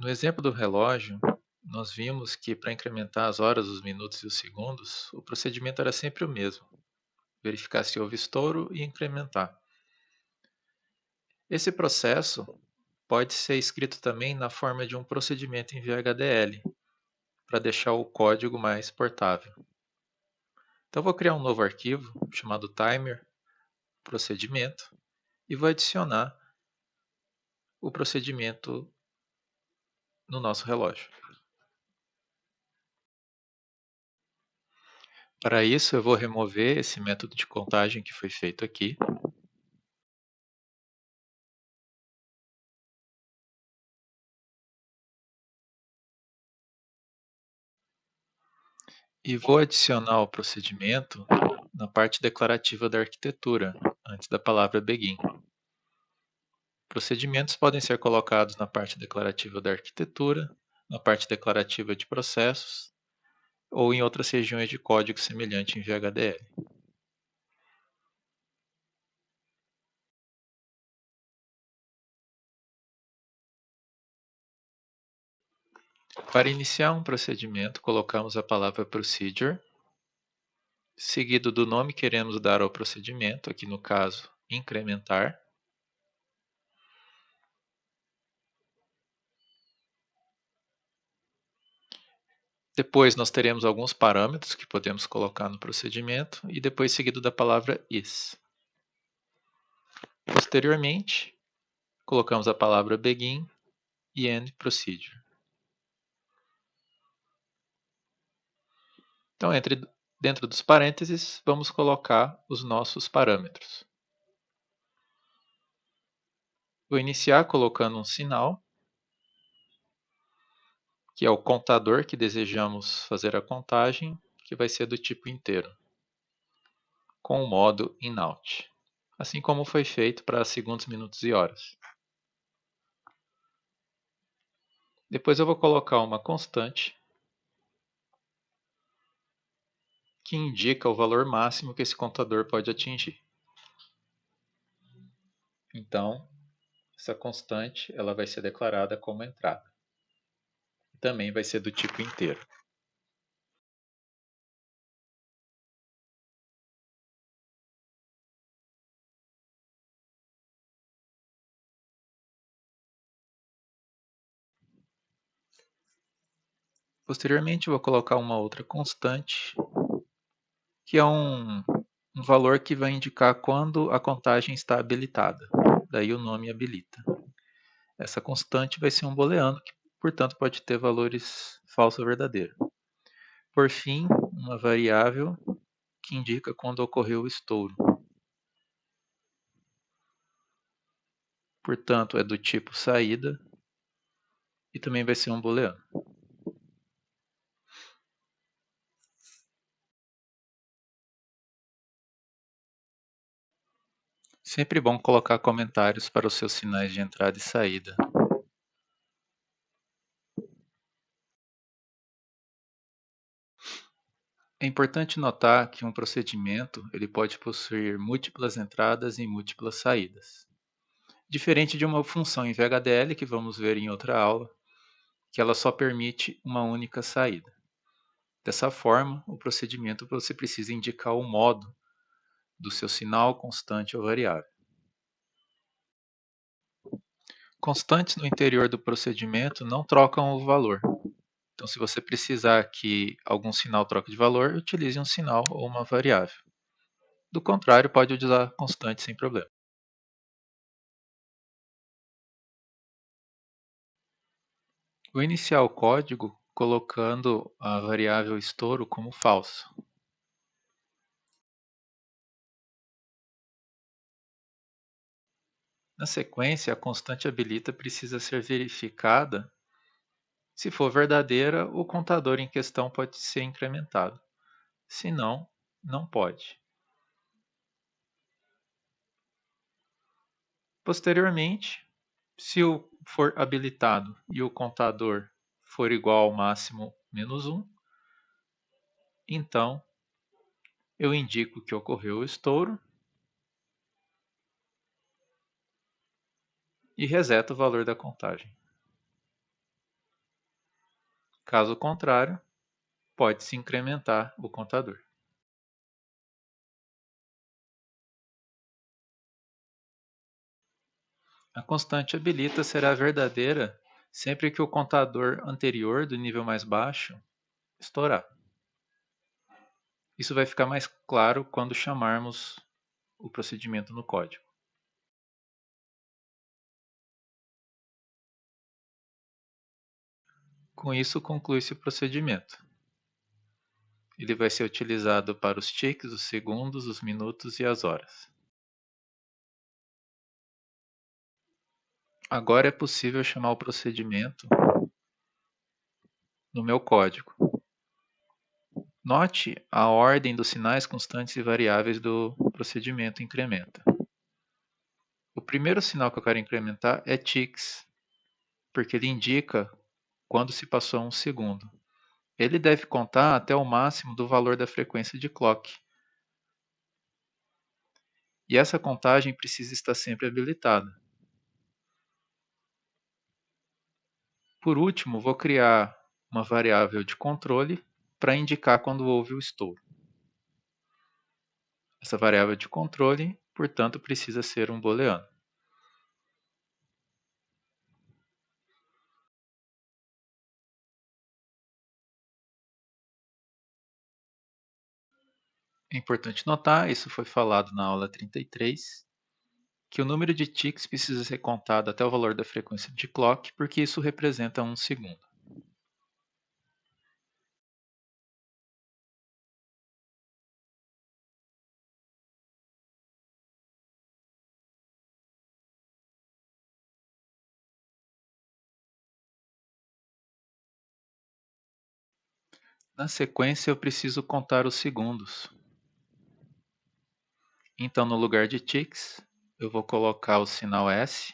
No exemplo do relógio, nós vimos que para incrementar as horas, os minutos e os segundos, o procedimento era sempre o mesmo: verificar se houve estouro e incrementar. Esse processo pode ser escrito também na forma de um procedimento em VHDL, para deixar o código mais portável. Então, vou criar um novo arquivo chamado timer procedimento e vou adicionar o procedimento no nosso relógio. Para isso, eu vou remover esse método de contagem que foi feito aqui. E vou adicionar o procedimento na parte declarativa da arquitetura, antes da palavra begin. Procedimentos podem ser colocados na parte declarativa da arquitetura, na parte declarativa de processos, ou em outras regiões de código semelhante em VHDL. Para iniciar um procedimento, colocamos a palavra procedure, seguido do nome que queremos dar ao procedimento, aqui no caso, incrementar. Depois nós teremos alguns parâmetros que podemos colocar no procedimento e depois seguido da palavra is. Posteriormente, colocamos a palavra begin e end procedure. Então, dentro dos parênteses, vamos colocar os nossos parâmetros. Vou iniciar colocando um sinal, que é o contador que desejamos fazer a contagem, que vai ser do tipo inteiro, com o modo inout, assim como foi feito para segundos, minutos e horas. Depois eu vou colocar uma constante que indica o valor máximo que esse contador pode atingir. Então, essa constante ela vai ser declarada como entrada. Também vai ser do tipo inteiro. Posteriormente, eu vou colocar uma outra constante, que é um valor que vai indicar quando a contagem está habilitada. Daí o nome habilita. Essa constante vai ser um booleano, que, portanto, pode ter valores falso ou verdadeiro. Por fim, uma variável que indica quando ocorreu o estouro. Portanto, é do tipo saída e também vai ser um booleano. Sempre bom colocar comentários para os seus sinais de entrada e saída. É importante notar que um procedimento ele pode possuir múltiplas entradas e múltiplas saídas. Diferente de uma função em VHDL, que vamos ver em outra aula, que ela só permite uma única saída. Dessa forma, o procedimento você precisa indicar o modo do seu sinal, constante ou variável. Constantes no interior do procedimento não trocam o valor. Então, se você precisar que algum sinal troque de valor, utilize um sinal ou uma variável. Do contrário, pode usar constante sem problema. Vou iniciar o código colocando a variável estouro como falso. Na sequência, a constante habilita precisa ser verificada. Se for verdadeira, o contador em questão pode ser incrementado. Se não, não pode. Posteriormente, se for habilitado e o contador for igual ao máximo menos 1, então eu indico que ocorreu o estouro e reseto o valor da contagem. Caso contrário, pode-se incrementar o contador. A constante habilita será verdadeira sempre que o contador anterior do nível mais baixo estourar. Isso vai ficar mais claro quando chamarmos o procedimento no código. Com isso, conclui-se o procedimento. Ele vai ser utilizado para os ticks, os segundos, os minutos e as horas. Agora é possível chamar o procedimento no meu código. Note a ordem dos sinais constantes e variáveis do procedimento incrementa. O primeiro sinal que eu quero incrementar é ticks, porque ele indica quando se passou um segundo. Ele deve contar até o máximo do valor da frequência de clock. E essa contagem precisa estar sempre habilitada. Por último, vou criar uma variável de controle para indicar quando houve o estouro. Essa variável de controle, portanto, precisa ser um booleano. É importante notar, isso foi falado na aula 33, que o número de ticks precisa ser contado até o valor da frequência de clock, porque isso representa um segundo. Na sequência, eu preciso contar os segundos. Então, no lugar de ticks, eu vou colocar o sinal S,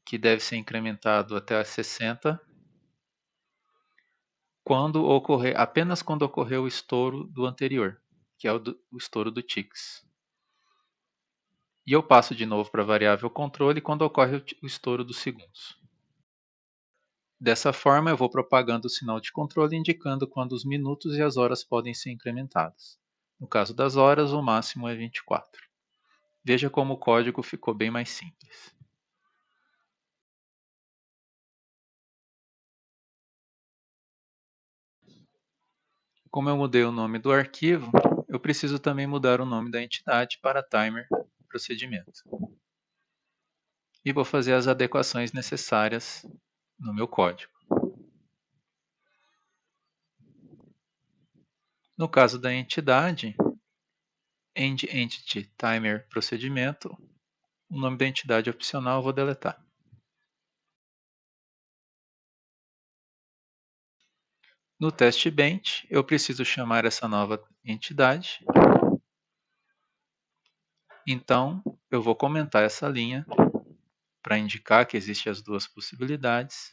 que deve ser incrementado até 60, apenas quando ocorrer o estouro do anterior, que é o estouro do ticks. E eu passo de novo para a variável controle quando ocorre o estouro dos segundos. Dessa forma, eu vou propagando o sinal de controle indicando quando os minutos e as horas podem ser incrementados. No caso das horas, o máximo é 24. Veja como o código ficou bem mais simples. Como eu mudei o nome do arquivo, eu preciso também mudar o nome da entidade para timer procedimento. E vou fazer as adequações necessárias no meu código. No caso da entidade, endEntity timer procedimento, o nome da entidade opcional eu vou deletar. No teste bench, eu preciso chamar essa nova entidade. Então, eu vou comentar essa linha para indicar que existem as duas possibilidades.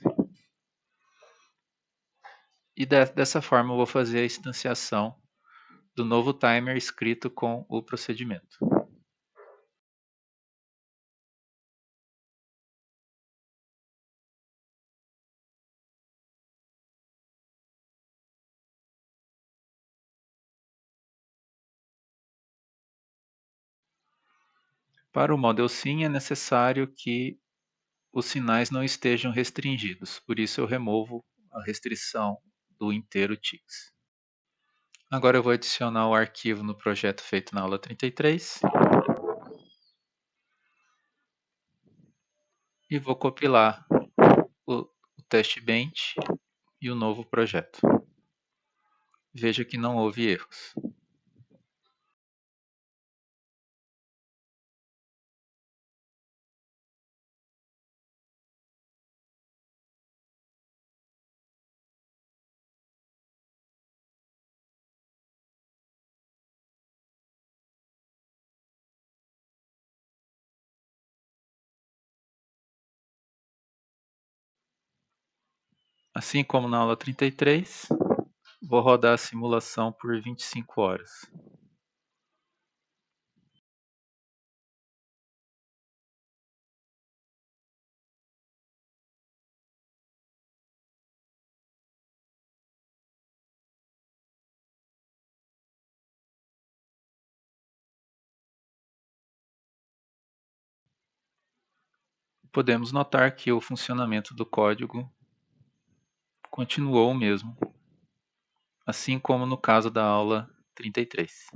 E dessa forma eu vou fazer a instanciação do novo timer escrito com o procedimento. Para o Model Sim é necessário que os sinais não estejam restringidos, por isso eu removo a restrição do inteiro ticks. Agora eu vou adicionar o arquivo no projeto feito na aula 33 e vou compilar o teste bench e o novo projeto. Veja que não houve erros. Assim como na aula 33, vou rodar a simulação por 25 horas. podemos notar que o funcionamento do código continuou o mesmo, assim como no caso da aula 33.